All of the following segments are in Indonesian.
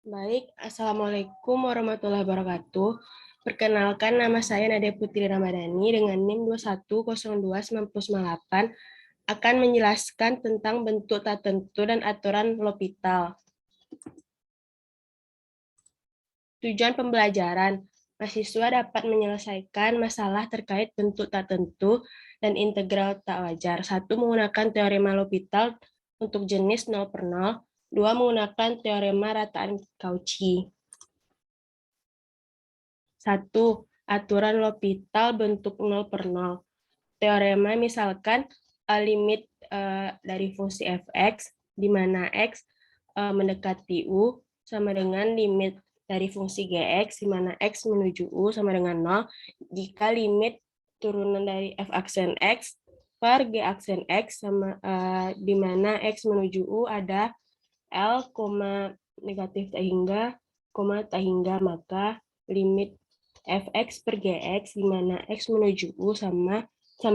Baik, Assalamualaikum warahmatullahi wabarakatuh. Perkenalkan, nama saya Nadia Putri Ramadhani dengan NIM 21029998 akan menjelaskan tentang bentuk tak tentu dan aturan L'Hopital. Tujuan pembelajaran, mahasiswa dapat menyelesaikan masalah terkait bentuk tak tentu dan integral tak wajar. 1. Menggunakan teorema L'Hopital untuk jenis 0 per 0. 2. Menggunakan teorema rataan Cauchy. 1. Aturan L'Hopital bentuk 0 per 0. Teorema misalkan limit dari fungsi fx, di mana x mendekati u, sama dengan limit dari fungsi gx, di mana x menuju u sama dengan 0, jika limit turunan dari f aksen x per g aksen x, sama di mana x menuju u ada L, negatif tak hingga, tak hingga, maka limit fx per gx di mana x menuju u sama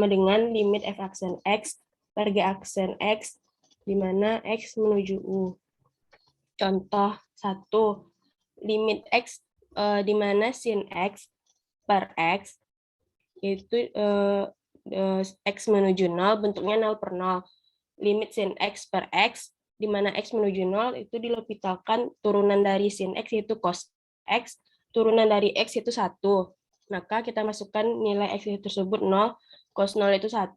dengan limit f aksen x per g aksen x di mana x menuju u. Contoh 1, limit x di mana sin x per x yaitu x menuju 0 bentuknya 0 per 0. Limit sin x per x di mana x menuju 0 itu dilopitalkan turunan dari sin x yaitu cos x, turunan dari x itu 1. Maka kita masukkan nilai x tersebut 0, cos 0 itu 1,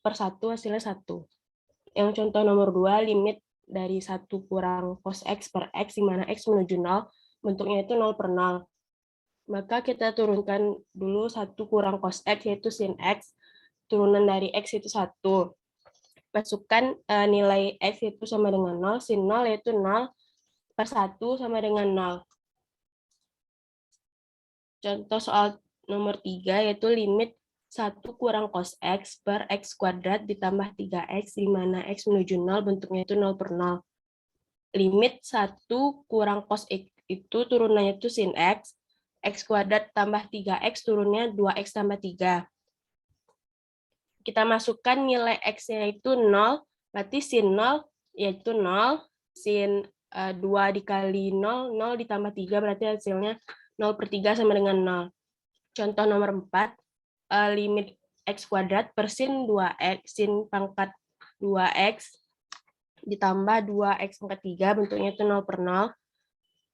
per 1 hasilnya 1. Yang contoh nomor 2, limit dari 1 kurang cos x per x di mana x menuju 0, bentuknya itu 0 per 0. Maka kita turunkan dulu 1 kurang cos x yaitu sin x, turunan dari x itu 1. Masukkan nilai x itu sama dengan 0, sin 0 yaitu 0 per 1 sama dengan 0. Contoh soal nomor 3 yaitu limit 1 kurang cos x per x kuadrat ditambah 3x di mana x menuju 0 bentuknya itu 0 per 0. Limit 1 kurang cos x itu turunannya itu sin x kuadrat tambah 3x turunnya 2x tambah 3. Kita masukkan nilai x-nya itu 0, berarti sin 0 yaitu 0, sin 2 dikali 0, 0 ditambah 3 berarti hasilnya 0 per 3 sama dengan 0. Contoh nomor 4, limit x kuadrat per sin 2x, sin pangkat 2x ditambah 2x pangkat 3, bentuknya itu 0 per 0.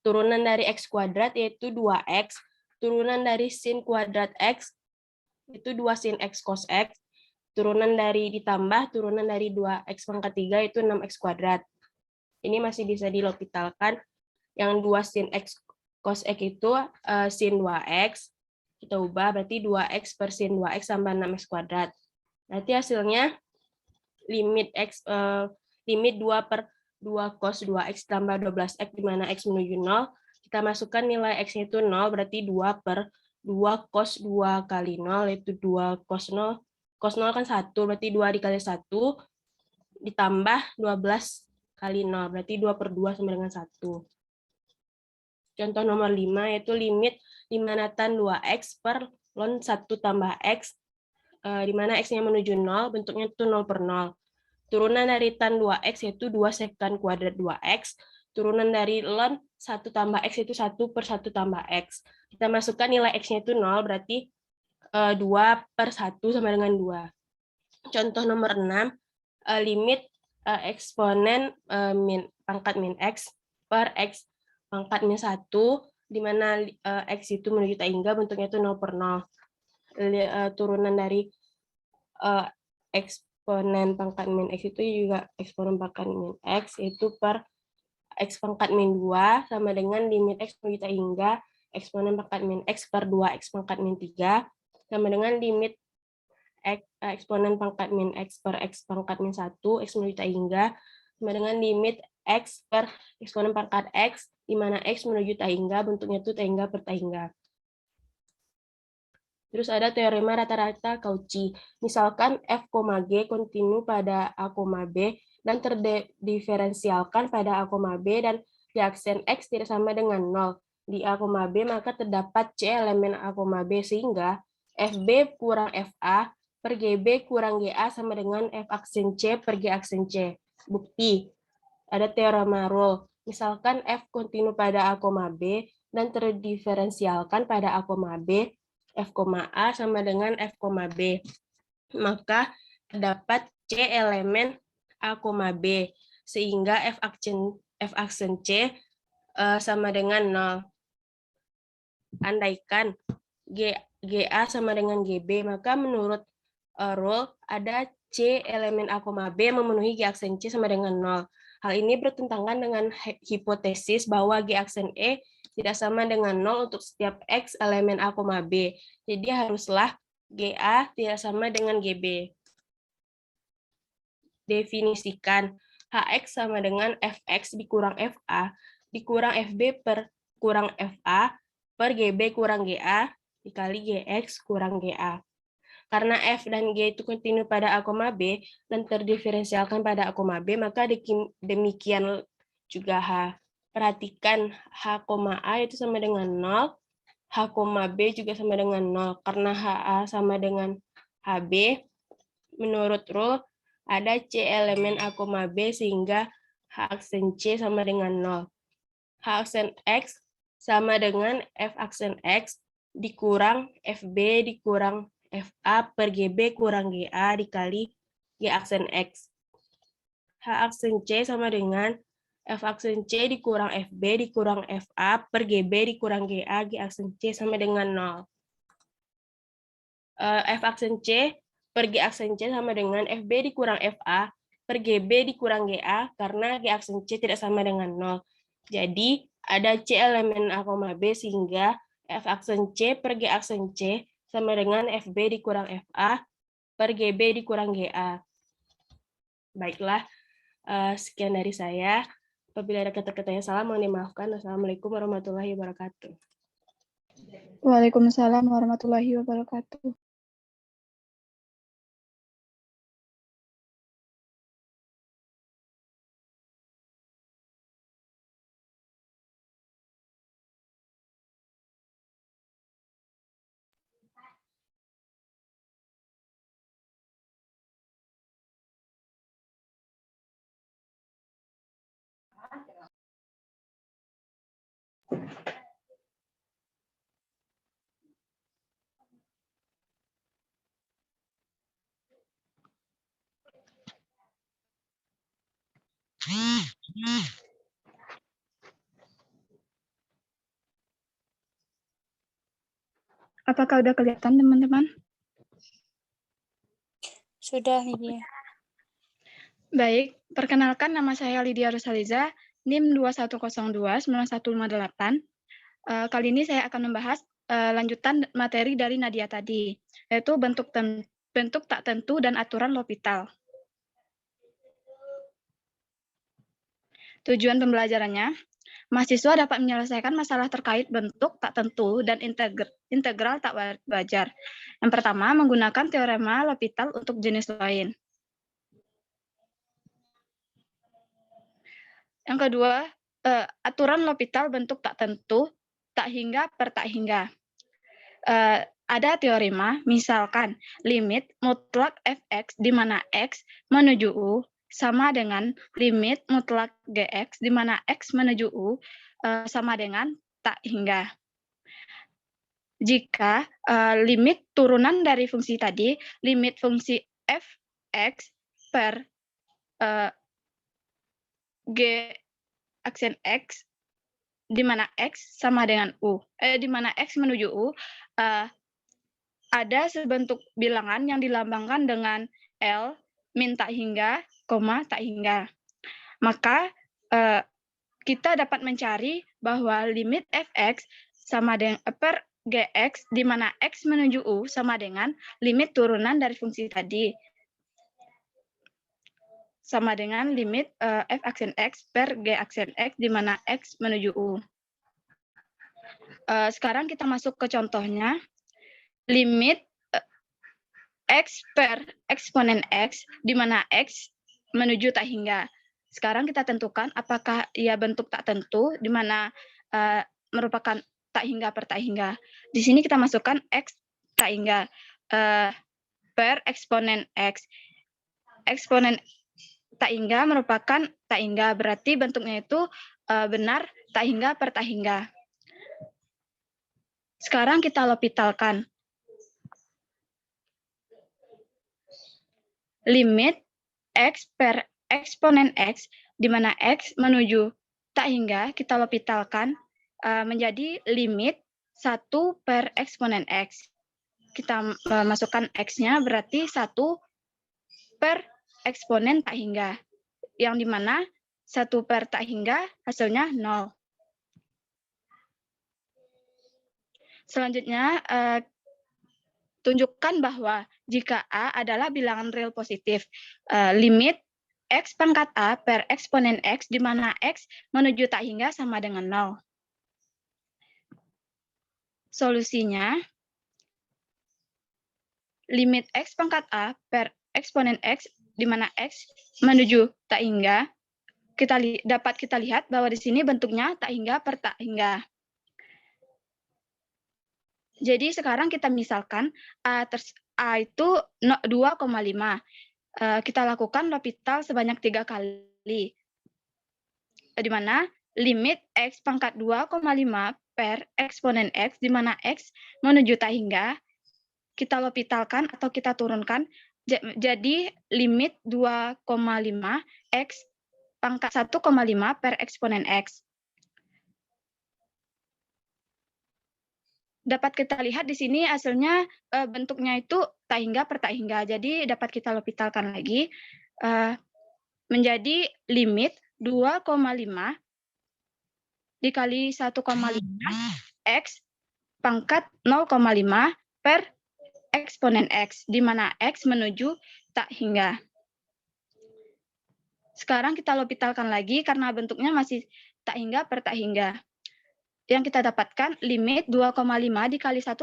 Turunan dari x kuadrat yaitu 2x, turunan dari sin kuadrat x itu 2 sin x cos x, turunan dari ditambah turunan dari 2x pangkat 3 itu 6x kuadrat. Ini masih bisa dilopitalkan. Yang 2 sin x cos x itu sin 2x, kita ubah berarti 2x per sin 2x tambah 6x kuadrat. Berarti hasilnya limit x limit 2 per 2 cos 2x tambah 12x di mana x menuju 0. Kita masukkan nilai x-nya itu 0 berarti 2 per 2 cos 2 kali 0 yaitu 2 cos 0. Cos 0 kan 1 berarti 2 dikali 1 ditambah 12 kali 0 berarti 2 per 2 sama dengan 1. Contoh nomor 5 yaitu limit 5 tan 2x per ln 1 tambah x di mana x-nya menuju 0, bentuknya itu 0 per 0. Turunan dari tan 2x yaitu 2 sekan kuadrat 2x, turunan dari ln 1 tambah x itu 1 per 1 tambah x. Kita masukkan nilai x-nya itu 0, berarti 2 per 1 sama dengan 2. Contoh nomor 6, limit eksponen pangkat min x per x pangkat min 1, di mana x itu menuju tak hingga bentuknya itu 0 per 0. Turunan dari eksponen pangkat min x itu juga eksponen pangkat min x itu per x pangkat min 2 sama dengan limit x menuju tak hingga eksponen pangkat min x per 2x pangkat min 3 sama dengan limit eksponen pangkat min x per x pangkat min 1 x menuju tak hingga sama dengan limit x per eksponen pangkat x di mana x menuju tak hingga bentuknya itu tak hingga per tak hingga. Terus ada teorema rata-rata Cauchy. Misalkan f, g kontinu pada a, b dan terdiferensialkan pada a, b dan di aksen x tidak sama dengan 0 di a, b, maka terdapat c elemen a, b sehingga fb kurang fa per gb kurang ga sama dengan f aksen c per g aksen c. Bukti. Ada teorema Rolle. Misalkan F kontinu pada A, B dan terdiferensialkan pada A, B, F, A sama dengan F, B. Maka terdapat C elemen A, B, sehingga F aksen C sama dengan 0. Andaikan GA sama dengan GB, maka menurut rule ada C elemen A, B memenuhi G aksen C sama dengan 0. Hal ini bertentangan dengan hipotesis bahwa G aksen E tidak sama dengan 0 untuk setiap X elemen A, B. Jadi haruslah GA tidak sama dengan GB. Definisikan HX sama dengan Fx dikurang Fa dikurang Fb per kurang Fa per GB kurang GA dikali Gx kurang GA. Karena F dan G itu kontinu pada A, B dan terdiferensialkan pada A, B, maka demikian juga H. Perhatikan H, A itu sama dengan 0, H, B juga sama dengan 0. Karena HA sama dengan HB, menurut rule ada C elemen A, B sehingga H aksen C sama dengan 0. H aksen X sama dengan F aksen X dikurang FB dikurang FA per GB kurang GA dikali G aksen X. H aksen C sama dengan F aksen C dikurang FB dikurang FA per GB dikurang GA G aksen C sama dengan 0. F aksen C per G aksen C sama dengan FB dikurang FA per GB dikurang GA karena G aksen C tidak sama dengan 0. Jadi ada C elemen A, B sehingga F aksen C per G aksen C sama dengan FB dikurang FA per GB dikurang GA. Baiklah, sekian dari saya. Apabila ada kata-kata yang salah, mohon dimaafkan. Wassalamualaikum warahmatullahi wabarakatuh. Waalaikumsalam warahmatullahi wabarakatuh. Apakah udah kelihatan, teman-teman? Sudah, Lydia. Baik, perkenalkan nama saya Lydia Rosaliza, NIM 21029158. Kali ini saya akan membahas lanjutan materi dari Nadia tadi, yaitu bentuk tak tentu dan aturan L'Hopital. Tujuan pembelajarannya, mahasiswa dapat menyelesaikan masalah terkait bentuk tak tentu dan integral tak wajar. Yang pertama, menggunakan teorema L'Hopital untuk jenis lain. Yang kedua, aturan L'Hopital bentuk tak tentu, tak hingga per tak hingga. Ada teorema, misalkan limit mutlak fx di mana x menuju u sama dengan limit mutlak gx di mana x menuju u sama dengan tak hingga. Jika limit turunan dari fungsi tadi, limit fungsi fx per g aksen x di mana x sama dengan u, di mana x menuju u, ada sebentuk bilangan yang dilambangkan dengan L min tak hingga, tak hingga. Maka kita dapat mencari bahwa limit fx sama dengan per gx di mana x menuju u sama dengan limit turunan dari fungsi tadi. Sama dengan limit f aksen x per g aksen x di mana x menuju u. Sekarang kita masuk ke contohnya. Limit x per eksponen x di mana x menuju tak hingga. Sekarang kita tentukan apakah ia bentuk tak tentu di mana merupakan tak hingga per tak hingga. Di sini kita masukkan x tak hingga per eksponen x. Eksponen tak hingga merupakan tak hingga, berarti bentuknya itu benar tak hingga per tak hingga. Sekarang kita lopitalkan. Limit X per eksponen X, di mana X menuju tak hingga, kita lopitalkan menjadi limit 1 per eksponen X. Kita masukkan X-nya berarti 1 per eksponen tak hingga. Yang di mana 1 per tak hingga hasilnya 0. Selanjutnya, tunjukkan bahwa jika A adalah bilangan real positif, limit X pangkat A per eksponen X, di mana X menuju tak hingga sama dengan 0. Solusinya, limit X pangkat A per eksponen X, di mana X menuju tak hingga, dapat kita lihat bahwa di sini bentuknya tak hingga per tak hingga. Jadi sekarang kita misalkan A itu 2,5. Kita lakukan L'Hopital sebanyak 3 kali. Di mana limit X pangkat 2,5 per eksponen X, di mana X menuju tak hingga, kita L'Hopitalkan atau kita turunkan, jadi limit 2,5 X pangkat 1,5 per eksponen X. Dapat kita lihat di sini hasilnya bentuknya itu tak hingga per tak hingga. Jadi dapat kita L'Hopitalkan lagi menjadi limit 2,5 dikali 1,5 X pangkat 0,5 per eksponen X, di mana X menuju tak hingga. Sekarang kita L'Hopitalkan lagi karena bentuknya masih tak hingga per tak hingga. Yang kita dapatkan limit 2,5 dikali 1,5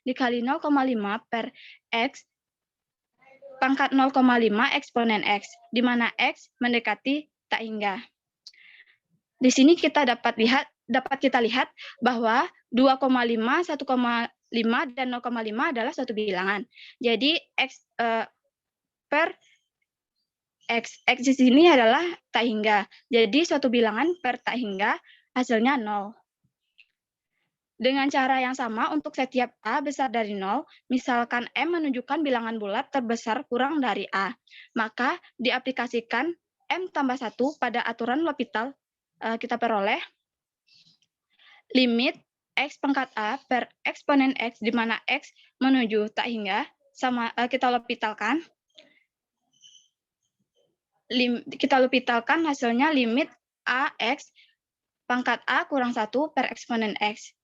dikali 0,5 per X pangkat 0,5 eksponen X, di mana X mendekati tak hingga. Di sini kita dapat kita lihat bahwa 2,5, 1,5, dan 0,5 adalah suatu bilangan. Jadi X per X di sini adalah tak hingga. Jadi suatu bilangan per tak hingga hasilnya 0. Dengan cara yang sama untuk setiap A besar dari 0, misalkan M menunjukkan bilangan bulat terbesar kurang dari A, maka diaplikasikan M tambah 1 pada aturan L'Hopital, kita peroleh limit X pangkat A per eksponen X, di mana X menuju tak hingga, sama kita L'Hopitalkan. Kita L'Hopitalkan hasilnya limit AX pangkat A kurang 1 per eksponen X,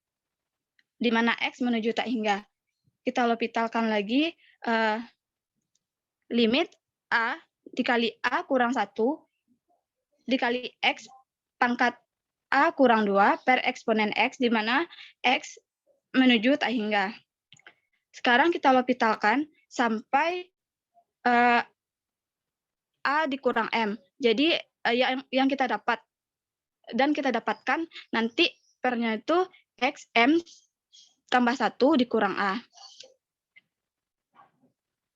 di mana X menuju tak hingga. Kita L'Hopitalkan lagi limit A dikali A kurang 1 dikali X pangkat A kurang 2 per eksponen X, di mana X menuju tak hingga. Sekarang kita L'Hopitalkan sampai A dikurang M. Jadi yang kita dapat dan kita dapatkan nanti pernya itu XM tambah 1 dikurang A.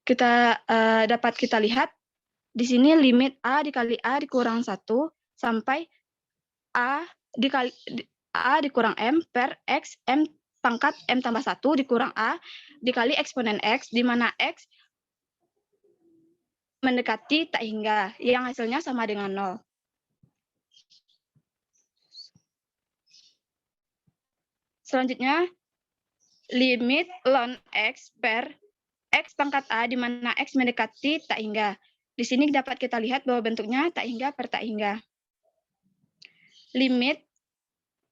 Kita dapat kita lihat di sini limit A dikali A dikurang 1 sampai A dikurang M per X M pangkat M tambah 1 dikurang A dikali eksponen X, di mana X mendekati tak hingga, yang hasilnya sama dengan 0. Selanjutnya, limit ln X per X pangkat A, di mana X mendekati tak hingga. Di sini dapat kita lihat bahwa bentuknya tak hingga per tak hingga. Limit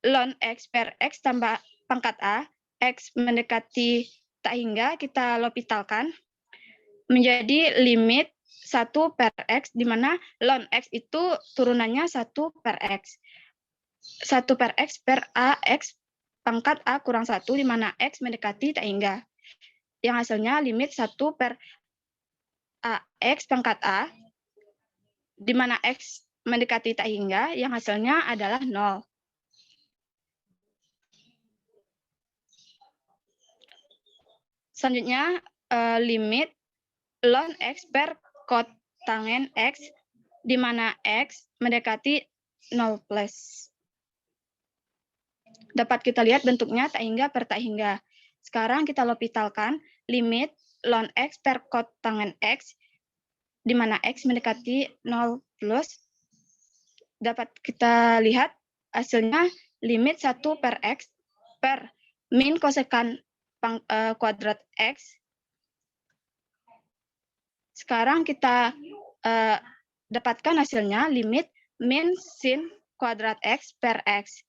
ln X per X tambah pangkat A, X mendekati tak hingga, kita L'Hopitalkan menjadi limit 1 per X, di mana ln X itu turunannya 1 per X. 1 per X per AX pangkat A kurang 1, di mana X mendekati tak hingga. Yang hasilnya limit 1 per AX pangkat A, di mana X mendekati tak hingga, yang hasilnya adalah 0. Selanjutnya, limit ln X per kotangen X, di mana X mendekati 0 plus. Dapat kita lihat bentuknya tak hingga per tak hingga. Sekarang kita L'Hopitalkan limit ln X per kotangen X, di mana X mendekati 0 plus. Dapat kita lihat hasilnya limit 1 per X per min kosekan kuadrat X. Sekarang kita dapatkan hasilnya limit min sin kuadrat X per X.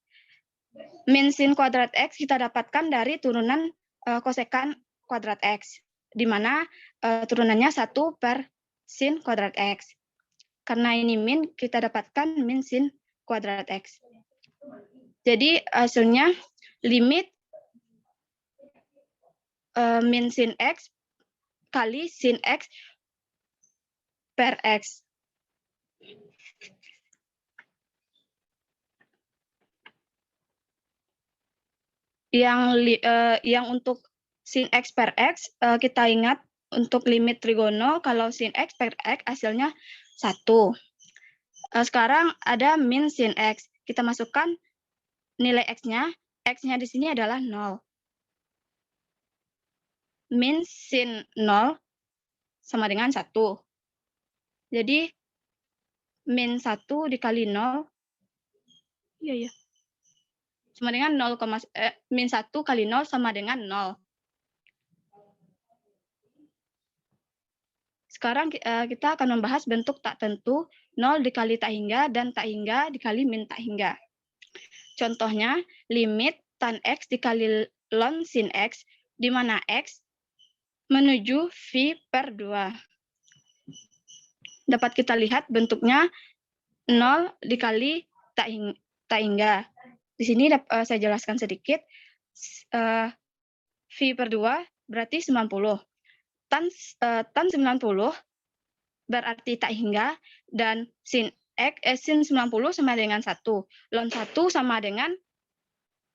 Min sin kuadrat X kita dapatkan dari turunan kosekan kuadrat X, di mana turunannya 1 per sin kuadrat X. Karena ini min, kita dapatkan min sin kuadrat X. Jadi hasilnya limit min sin X kali sin X per X. Yang untuk sin X per X, kita ingat untuk limit trigonal, kalau sin X per X hasilnya 1. Sekarang ada min sin X. Kita masukkan nilai X-nya. X-nya di sini adalah 0. Min sin 0 sama dengan 1. Jadi, min 1 dikali 0, iya. Sama dengan min 1 kali 0 sama dengan 0. Sekarang kita akan membahas bentuk tak tentu, 0 dikali tak hingga, dan tak hingga dikali min tak hingga. Contohnya, limit tan X dikali ln sin X, di mana X menuju V per 2. Dapat kita lihat bentuknya 0 dikali tak hingga. Di sini saya jelaskan sedikit. V per 2 berarti 90. Tan 90 berarti tak hingga, dan sin 90 sama dengan 1. Ln 1 sama dengan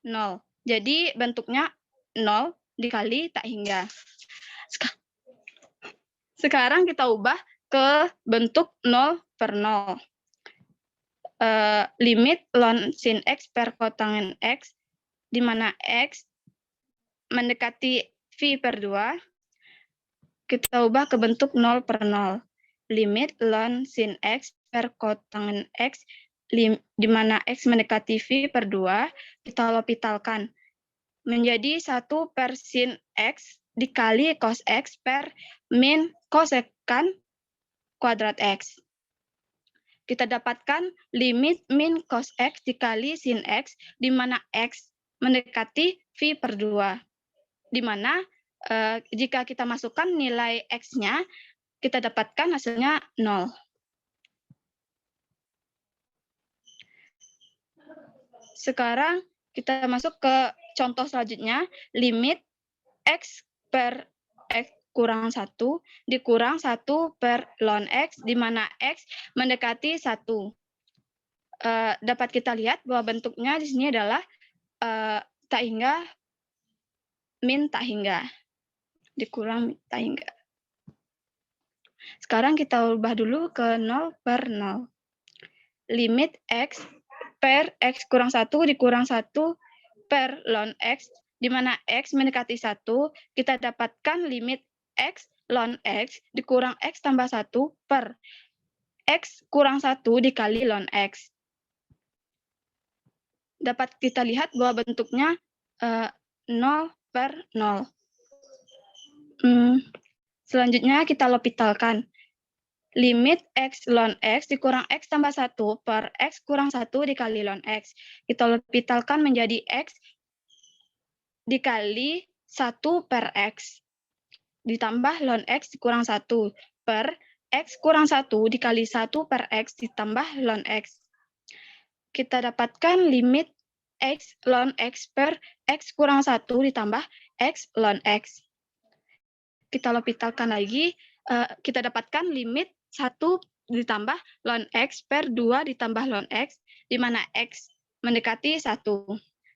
0. Jadi bentuknya 0 dikali tak hingga. Sekarang kita ubah ke bentuk 0 per 0. Limit ln sin X per kotangen X, di mana X mendekati V per 2, kita ubah ke bentuk 0 per 0. Limit ln sin X per kotangen X, di mana X mendekati V per 2, kita L'Hopitalkan menjadi 1 per sin X dikali cos X per min kosekan kuadrat X. Kita dapatkan limit min cos X dikali sin X, di mana X mendekati V per 2. Di mana jika kita masukkan nilai X-nya, kita dapatkan hasilnya 0. Sekarang kita masuk ke contoh selanjutnya, limit X per X kurang 1 dikurang 1 per ln X, di mana X mendekati 1. Dapat kita lihat bahwa bentuknya di sini adalah tak hingga min tak hingga dikurang tak hingga. Sekarang kita ubah dulu ke 0 per 0. Limit X per X kurang 1 dikurang 1 per ln X, di mana X mendekati 1, kita dapatkan limit X ln X dikurang X tambah 1 per X kurang 1 dikali ln X. Dapat kita lihat bahwa bentuknya 0 per 0. Selanjutnya kita L'Hopitalkan. Limit X ln X dikurang X tambah 1 per X kurang 1 dikali ln X. Kita L'Hopitalkan menjadi X dikali 1 per X. Ditambah ln X dikurang 1 per X kurang 1 dikali 1 per X ditambah ln X. Kita dapatkan limit X ln X per X kurang 1 ditambah X ln X. Kita L'Hopitalkan lagi, kita dapatkan limit 1 ditambah ln X per 2 ditambah ln X, di mana X mendekati 1.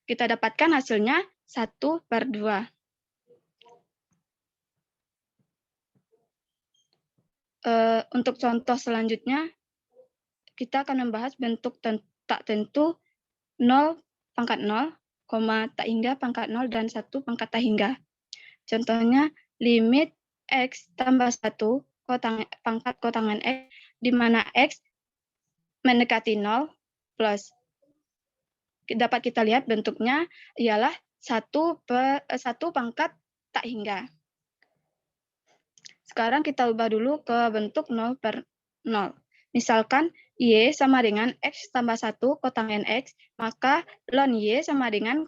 Kita dapatkan hasilnya 1 per 2. Untuk contoh selanjutnya, kita akan membahas bentuk tak tentu 0 pangkat 0, tak hingga pangkat 0, dan 1 pangkat tak hingga. Contohnya, limit X tambah 1 pangkat kotangan X, di mana X mendekati 0 plus. Dapat kita lihat bentuknya ialah 1 pangkat tak hingga. Sekarang kita ubah dulu ke bentuk 0 per 0. Misalkan Y sama dengan X tambah 1 kotangen X, maka ln Y sama dengan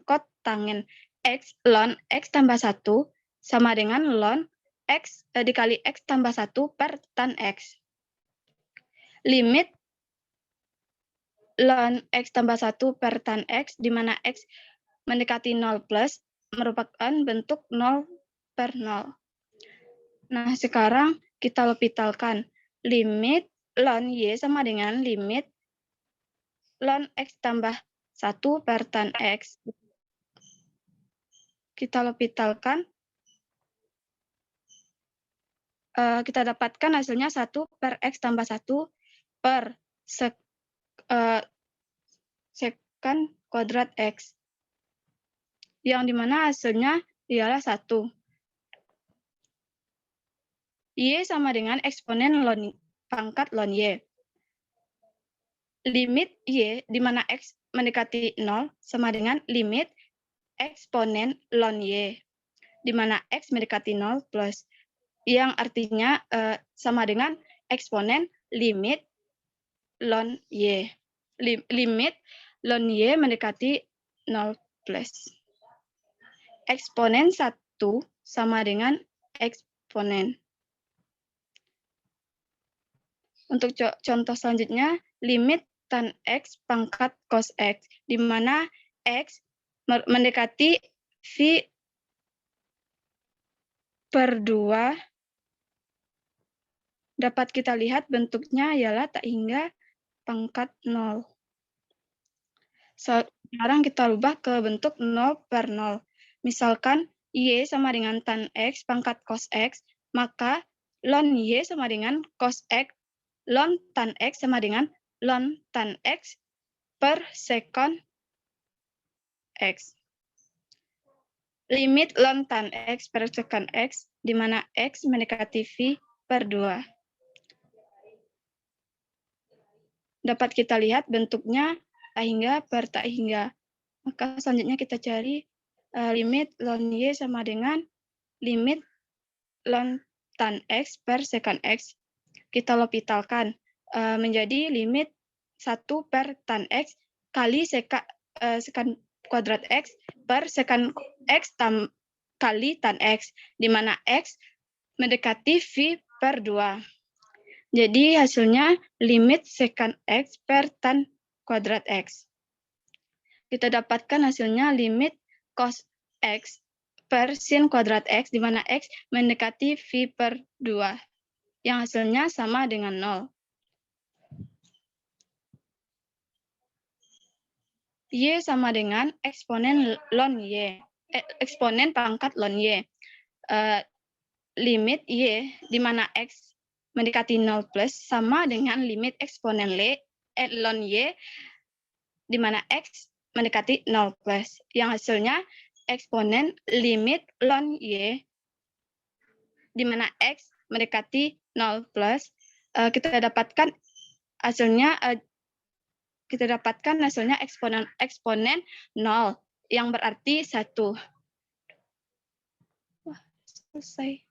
kotangen X ln X tambah 1 sama dengan ln X dikali X tambah 1 per tan X. Limit ln X tambah 1 per tan X, di mana X mendekati 0 plus, merupakan bentuk 0 per 0. Nah, sekarang kita lepitalkan. Limit ln Y sama dengan limit ln X tambah 1 per tan X. Kita lepitalkan. Kita dapatkan hasilnya 1 per X tambah 1 per sekan kuadrat X. Yang dimana hasilnya ialah 1. Y sama dengan eksponen ln pangkat ln Y. Limit Y di mana X mendekati 0 sama dengan limit eksponen ln Y, di mana X mendekati 0 plus, yang artinya sama dengan eksponen limit ln Y. Limit ln Y mendekati 0 plus. Eksponen 1 sama dengan eksponen. Untuk contoh selanjutnya, limit tan X pangkat cos X, di mana X mendekati V per 2, dapat kita lihat bentuknya ialah tak hingga pangkat 0. Sekarang kita ubah ke bentuk 0 per 0. Misalkan Y sama dengan tan X pangkat cos X, maka ln Y sama dengan cos X, ln tan X sama dengan ln tan X per sekon X. Limit ln tan X per sekon X, di mana X mendekati V per 2. Dapat kita lihat bentuknya tak hingga per tak hingga. Maka selanjutnya kita cari limit ln Y sama dengan limit ln tan X per sekon X. Kita lopitalkan menjadi limit 1 per tan X kali sekan kuadrat X per sekan X kali tan X, di mana X mendekati V per 2. Jadi hasilnya limit sekan X per tan kuadrat X. Kita dapatkan hasilnya limit cos X per sin kuadrat X, di mana X mendekati V per 2. Yang hasilnya sama dengan 0. Y sama dengan eksponen ln Y, eksponen pangkat ln Y. Limit Y, di mana X mendekati 0 plus, sama dengan limit eksponen ln Y, di mana X mendekati 0 plus. Yang hasilnya eksponen limit ln Y, di mana X mendekati 0 plus, kita dapatkan hasilnya eksponen 0, yang berarti 1. Wah, selesai.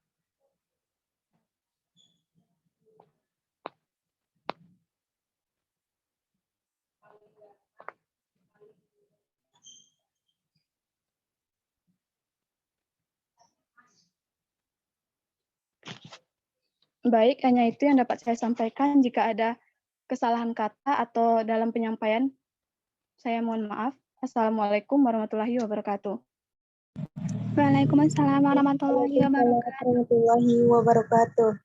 Baik, hanya itu yang dapat saya sampaikan. Jika ada kesalahan kata atau dalam penyampaian, saya mohon maaf. Assalamualaikum warahmatullahi wabarakatuh. Waalaikumsalam warahmatullahi wabarakatuh.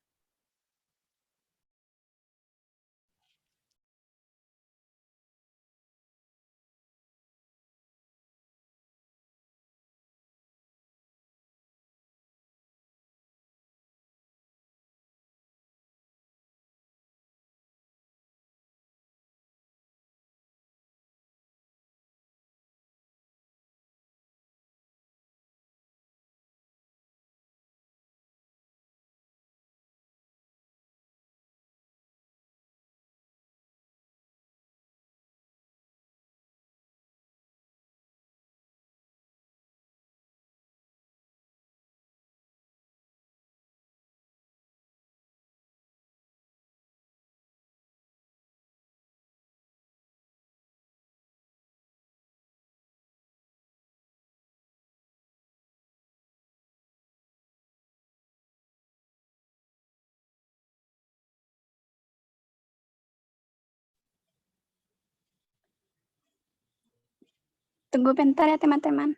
Tunggu bentar ya teman-teman.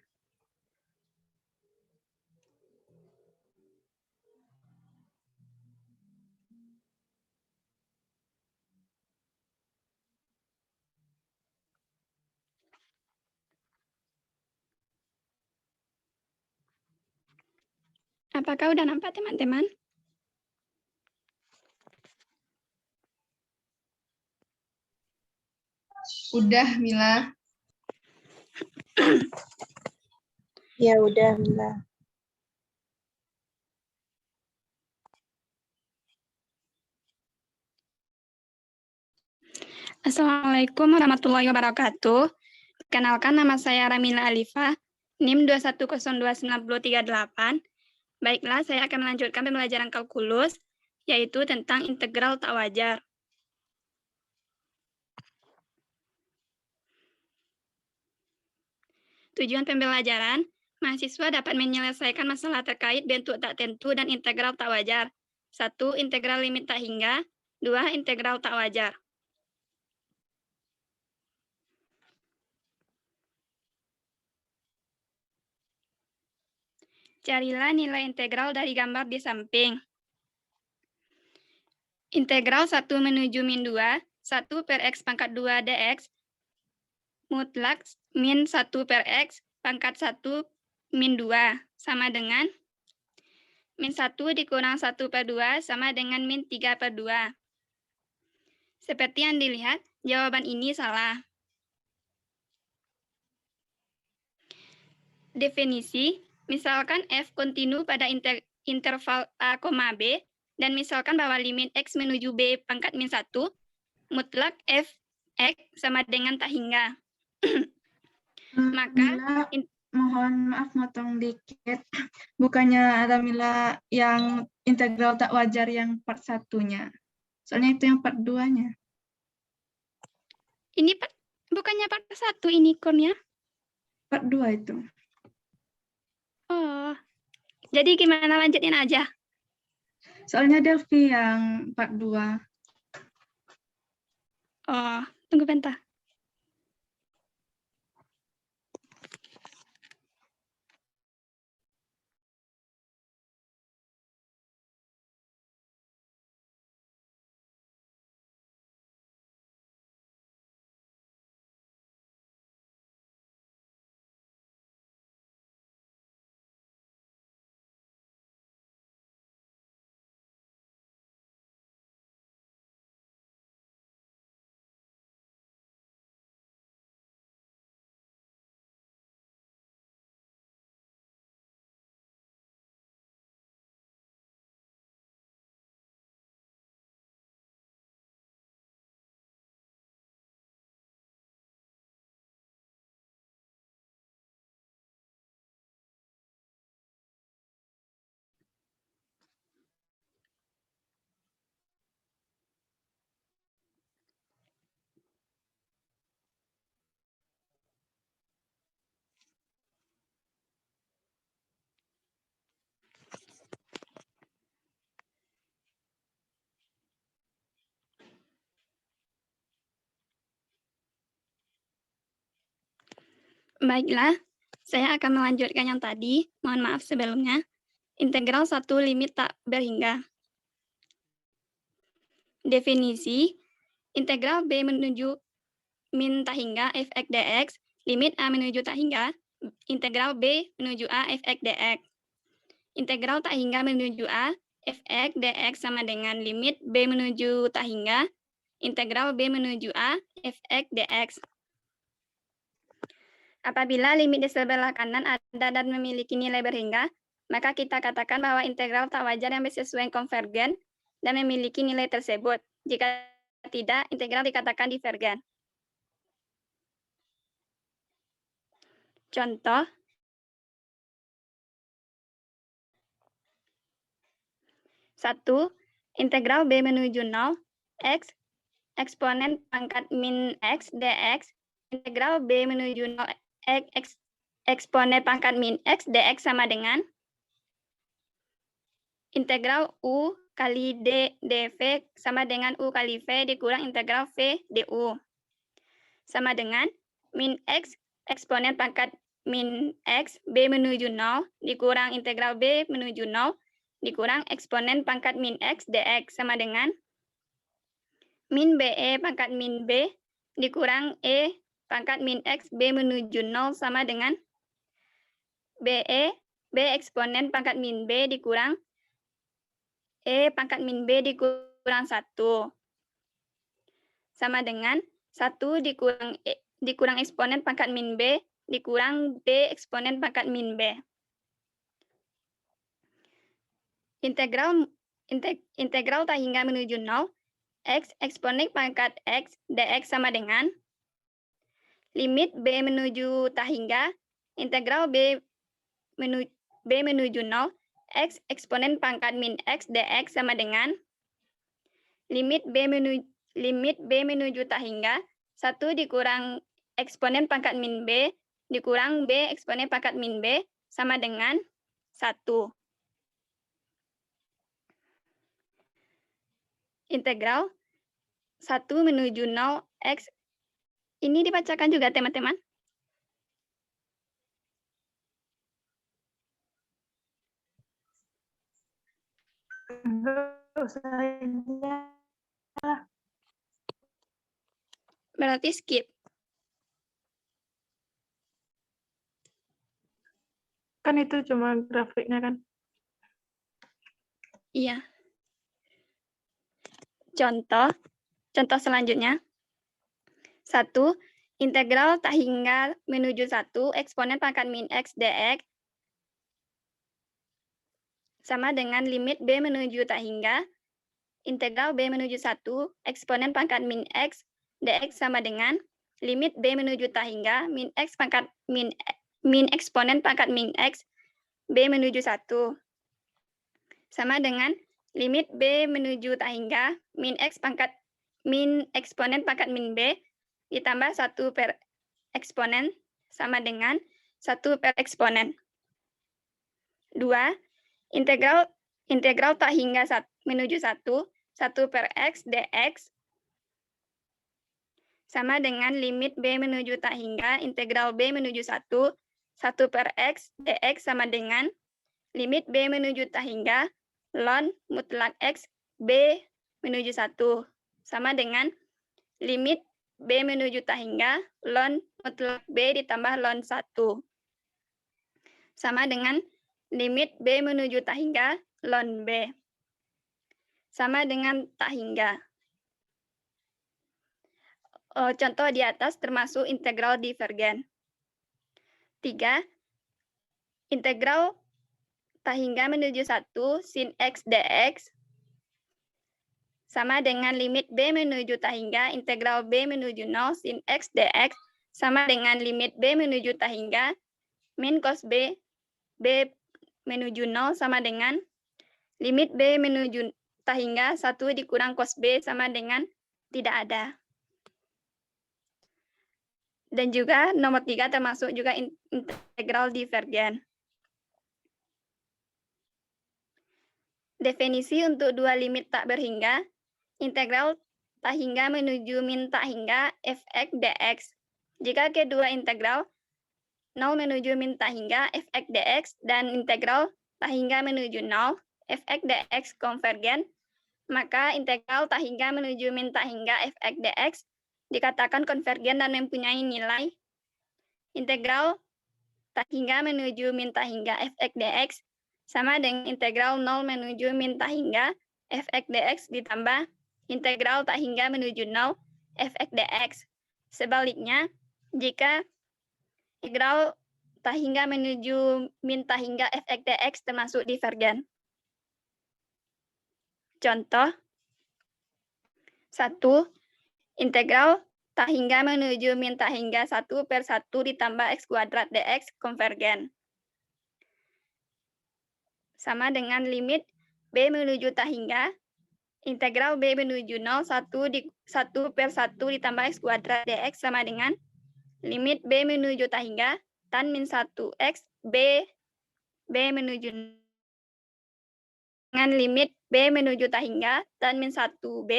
Apakah udah nampak teman-teman? Udah, Mila. Ya udah, Mila. Assalamualaikum warahmatullahi wabarakatuh. Perkenalkan, nama saya Ramila Alifa, NIM 2102938. Baiklah, saya akan melanjutkan pembelajaran kalkulus, yaitu tentang integral tak wajar. Tujuan pembelajaran, mahasiswa dapat menyelesaikan masalah terkait bentuk tak tentu dan integral tak wajar. 1. Integral limit tak hingga. 2. Integral tak wajar. Carilah nilai integral dari gambar di samping. Integral 1 menuju min 2, 1 per x pangkat 2 dx, mutlak min 1 per x pangkat 1 min 2, sama dengan min 1 dikurang 1 per 2 sama dengan min 3 per 2. Seperti yang dilihat, jawaban ini salah. Definisi, misalkan f kontinu pada interval a, b, dan misalkan bahwa limit x menuju b pangkat min 1, mutlak f x sama dengan tak hingga. Maka, Mila, mohon maaf motong dikit. Bukannya Ramila yang integral tak wajar yang part 1-nya. Soalnya itu yang part 2-nya. ini bukannya part 1 ini konnya? Part 2 itu. Oh, jadi gimana, lanjutin aja? Soalnya Delphi yang part 2. Oh, tunggu bentar. Baiklah, saya akan melanjutkan yang tadi. Mohon maaf sebelumnya. Integral 1 limit tak berhingga. Definisi, integral b menuju min tak hingga fx dx, limit a menuju tak hingga, integral b menuju a fx dx. Integral tak hingga menuju a fx dx sama dengan limit b menuju tak hingga, integral b menuju a fx dx. Apabila limit di sebelah kanan ada dan memiliki nilai berhingga, maka kita katakan bahwa integral tak wajar yang bersesuaian konvergen dan memiliki nilai tersebut. Jika tidak, integral dikatakan divergen. Contoh, satu, integral b menuju 0, x, eksponen pangkat min x dx, integral b menuju 0, x, eksponen pangkat min x dx sama dengan integral u kali d dv sama dengan u kali v dikurang integral v du. Sama dengan min x eksponen pangkat min X, B menuju 0, dikurang integral B menuju 0, dikurang eksponen pangkat min X dx sama dengan min BE pangkat min B, dikurang E pangkat min X, B menuju 0 sama dengan BE, B eksponen pangkat min B dikurang E pangkat min B dikurang 1. Sama dengan 1 dikurang eksponen pangkat min B dikurang B eksponen pangkat min B. Integral tak hingga menuju 0, X eksponen pangkat X dx sama dengan limit B menuju tak hingga, integral B menuju 0, X eksponen pangkat min X dx sama dengan limit B menuju tak hingga, 1 dikurang eksponen pangkat min B dikurang B eksponen pangkat min B sama dengan 1. Integral 1 menuju 0 X. Ini dibacakan juga teman-teman. Berarti skip. Kan itu cuma grafiknya kan? Iya. Contoh selanjutnya. 1. Integral tak hingga menuju 1 eksponen pangkat min X dx sama dengan limit B menuju tak hingga, integral B menuju 1 eksponen pangkat min X dx sama dengan limit B menuju tak hingga min X pangkat min eksponen pangkat min X B menuju 1 sama dengan limit B menuju tak hingga min eksponen pangkat min B ditambah 1 per eksponen sama dengan 1 per eksponen. 2. Integral tak hingga menuju 1 per X dx sama dengan limit B menuju tak hingga integral B menuju 1 per X dx sama dengan limit B menuju tak hingga ln mutlak X B menuju 1 sama dengan limit B menuju tak hingga ln mutlak B ditambah ln 1 sama dengan limit B menuju tak hingga ln B sama dengan tak hingga. Contoh di atas termasuk integral divergen. 3. Integral tak hingga menuju 1 sin X dx sama dengan limit B menuju tak hingga integral B menuju 0 sin X dx sama dengan limit B menuju tak hingga min cos B menuju 0 sama dengan limit B menuju tak hingga 1 dikurang cos B sama dengan tidak ada. Dan juga nomor 3 termasuk juga integral divergen. Definisi untuk dua limit tak berhingga, integral tak hingga menuju min tak hingga fx dx. Jika kedua integral 0 menuju min tak hingga fx dx dan integral tak hingga menuju 0 fx dx konvergen, maka integral tak hingga menuju min tak hingga fx dx dikatakan konvergen dan mempunyai nilai integral tak hingga menuju min tak hingga fx dx sama dengan integral 0 menuju min tak hingga fx dx ditambah integral tak hingga menuju 0 fx dx. Sebaliknya, jika integral tak hingga menuju min tak hingga fx dx termasuk divergen. Contoh 1. Integral tak hingga menuju min tak hingga 1 per 1 ditambah x kuadrat dx konvergen. Sama dengan limit B menuju tak hingga, integral B menuju 0, 1 per 1 ditambah x kuadrat dx sama dengan limit B menuju tak hingga, tan min 1x, B menuju dengan limit B menuju tak hingga, tan min 1B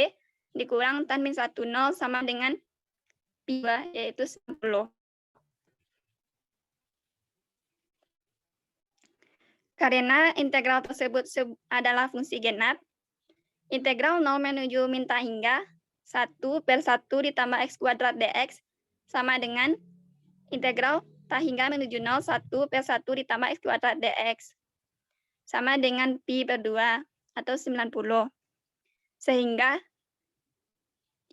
dikurang tan min 1, 0 sama dengan 2, yaitu 10. Karena integral tersebut adalah fungsi genap, integral 0 menuju min tak hingga 1/1 ditambah x kuadrat dx sama dengan integral tak hingga menuju 0 1/1 ditambah x kuadrat dx sama dengan pi per 2 atau 90. Sehingga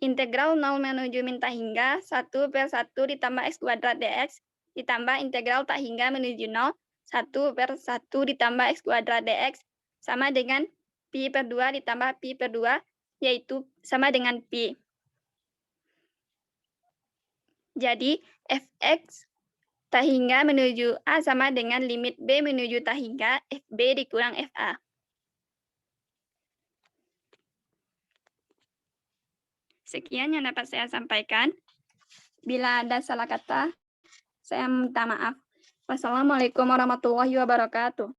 integral 0 menuju min tak hingga 1/1 ditambah x kuadrat dx ditambah integral tak hingga menuju 0 1/1 ditambah x kuadrat dx sama dengan pi per 2 ditambah pi per 2, yaitu sama dengan pi. Jadi fx tak hingga menuju a sama dengan limit b menuju tak hingga fb dikurang fa. Sekian yang dapat saya sampaikan. Bila ada salah kata, saya minta maaf. Wassalamualaikum warahmatullahi wabarakatuh.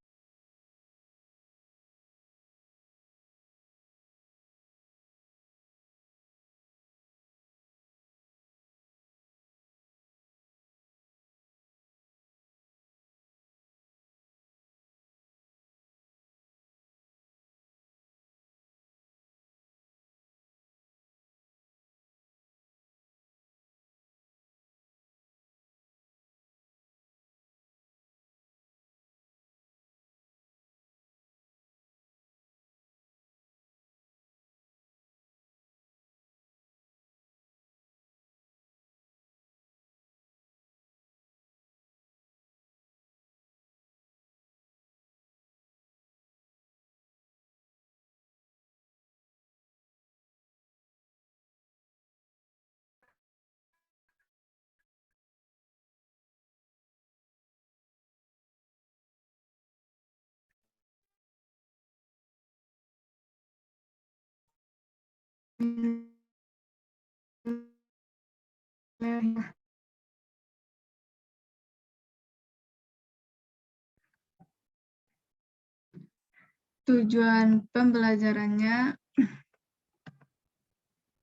Tujuan pembelajarannya,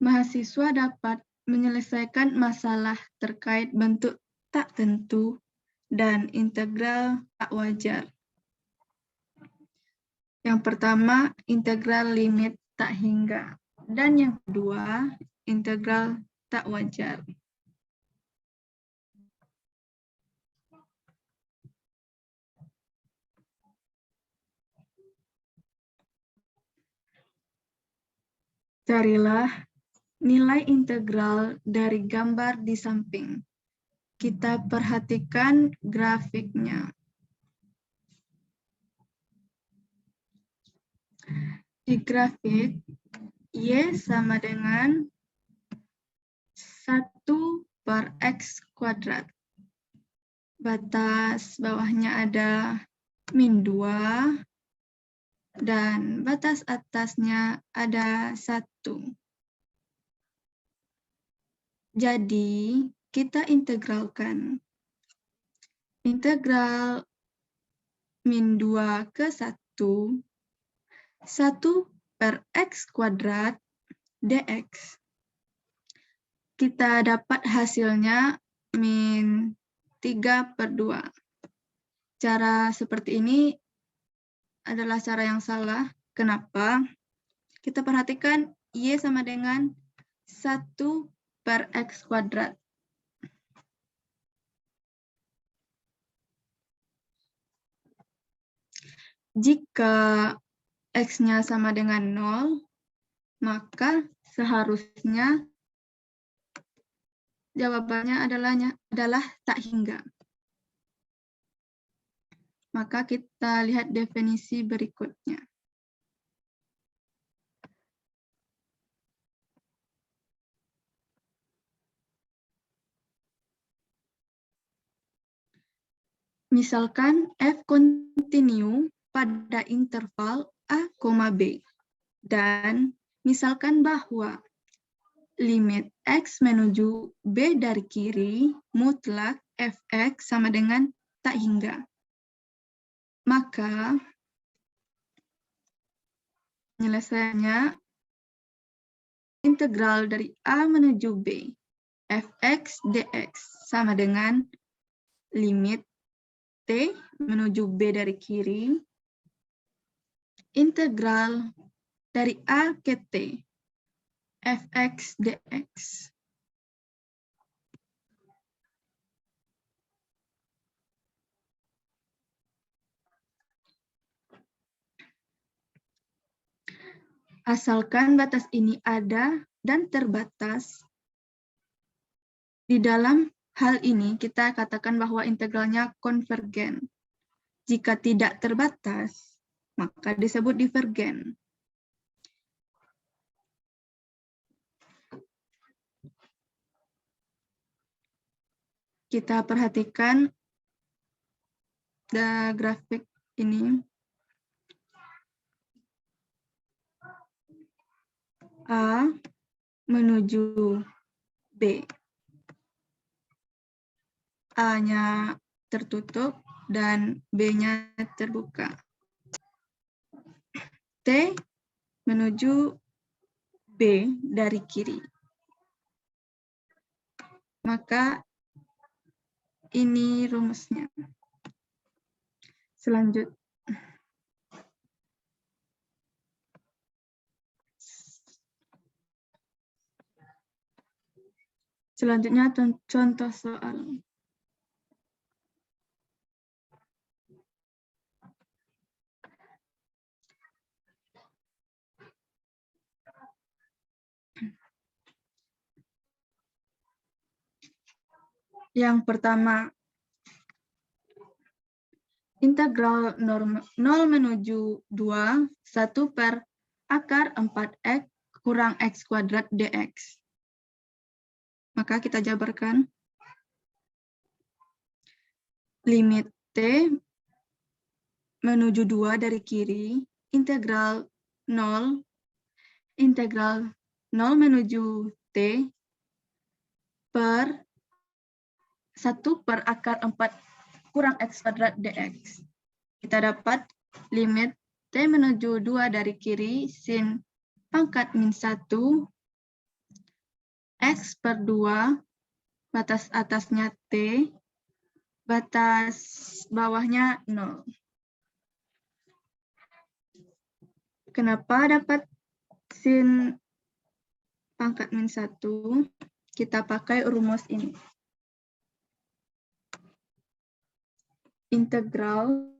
mahasiswa dapat menyelesaikan masalah terkait bentuk tak tentu dan integral tak wajar. Yang pertama, integral limit tak hingga. Dan yang kedua, integral tak wajar. Carilah nilai integral dari gambar di samping. Kita perhatikan grafiknya. Di grafik, Y sama dengan 1/x kuadrat. Batas bawahnya ada min 2, dan batas atasnya ada 1. Jadi, kita integralkan. Integral min 2 ke 1, 1/x kuadrat dx. Kita dapat hasilnya min 3/2. Cara seperti ini adalah cara yang salah. Kenapa? Kita perhatikan Y sama dengan 1/x kuadrat. Jika X-nya sama dengan 0, maka seharusnya jawabannya adalah tak hingga. Maka kita lihat definisi berikutnya. Misalkan f kontinu pada interval a, b. Dan misalkan bahwa limit x menuju b dari kiri mutlak fx sama dengan tak hingga. Maka penyelesaiannya integral dari a menuju b fx dx sama dengan limit t menuju b dari kiri integral dari A ke T, fx dx. Asalkan batas ini ada dan terbatas, di dalam hal ini kita katakan bahwa integralnya konvergen. Jika tidak terbatas, maka disebut divergen. Kita perhatikan grafik ini. A menuju B. A-nya tertutup dan B-nya terbuka. T menuju B dari kiri. Maka ini rumusnya. Selanjutnya contoh soal. Yang pertama, integral 0 menuju 2, 1 per akar 4x kurang x kuadrat dx. Maka kita jabarkan. Limit T menuju 2 dari kiri, integral 0 menuju T per 1 per akar 4 kurang x kuadrat dx. Kita dapat limit T menuju 2 dari kiri, sin pangkat min 1, x per 2, batas atasnya T, batas bawahnya 0. Kenapa dapat sin pangkat min 1? Kita pakai rumus ini. Integral